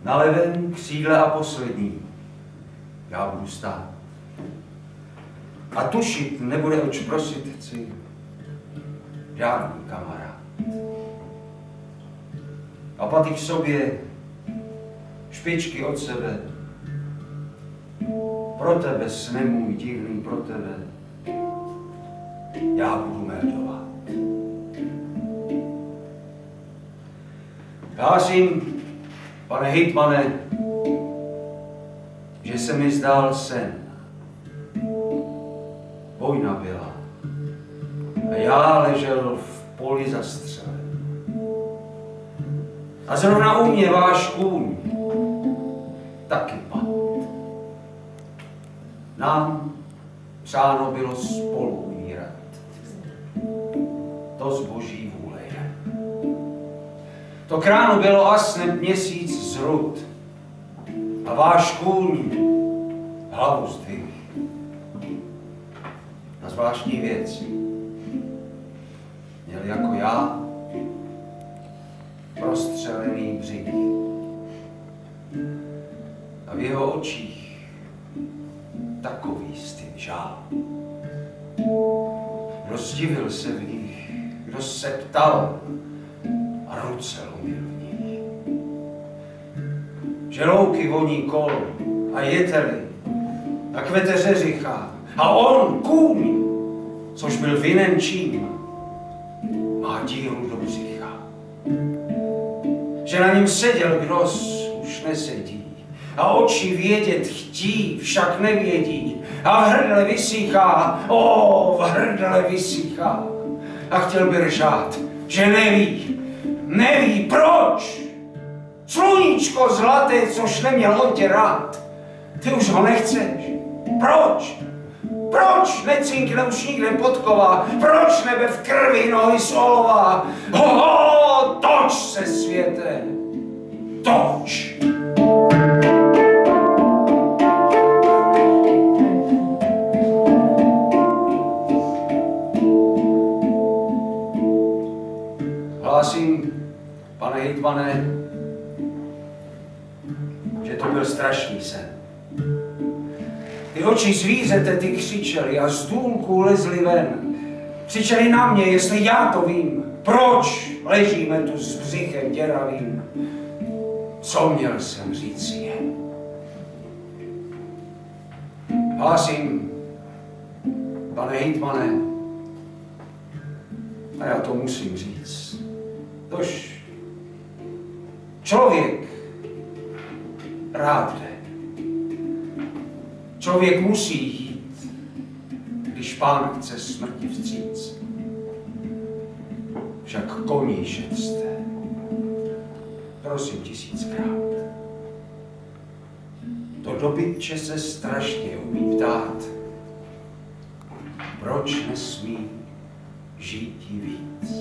Na levém křídle a poslední. Já budu stát. A tušit nebude oč prosit, chci. Žádný kamarád. A paty k sobě, špičky od sebe. Pro tebe, sne můj divný, pro tebe. Já budu meldovat. Hlásím, pane hejtmane, že se mi zdál sen. Vojna byla a já ležel v poli zastřelen. A zrovna u mě váš kůň taky padl. Nám přáno bylo spolu umírat. To z boží vůle je. To k ránu bylo a snad měsíc zrud. A váš kůň hlavu zdvihl. Na zvláštní věc. Měl jako já prostřelený břich. A v jeho očích takový styl žál. Rozdivil se v nich, kdo se ptal a ruce lomil v nich. Želouky voní kol a jeteli a kvete řeřicha. A on, kůň, což byl vinen čím, má díru do břicha. Že na něm seděl, kdož už nesedí. A oči vědět chtí, však nevědí. A v hrdle vysychá, v hrdle vysychá. A chtěl by řát, že neví proč. Sluníčko zlaté, což neměl on tě rád. Ty už ho nechceš. Proč? Proč necinkne už nikde podková? Proč nebe v krvi nohy solová? Toč se světe, toč! Hlásím, pane hejtmane, že to byl strašný sen. Ty oči zvířete, ty křičeli a z důlku lezli ven. Křičeli na mě, jestli já to vím. Proč ležíme tu s břichem děravým? Co měl jsem říct je? Hlásím, pane hejtmane, a já to musím říct. Tož člověk rád jde. Člověk musí jít, když Pán chce smrti vstříc. Však koní šetřte. Prosím 1000krát. To dobytče se strašně umí ptát. Proč nesmí žít víc?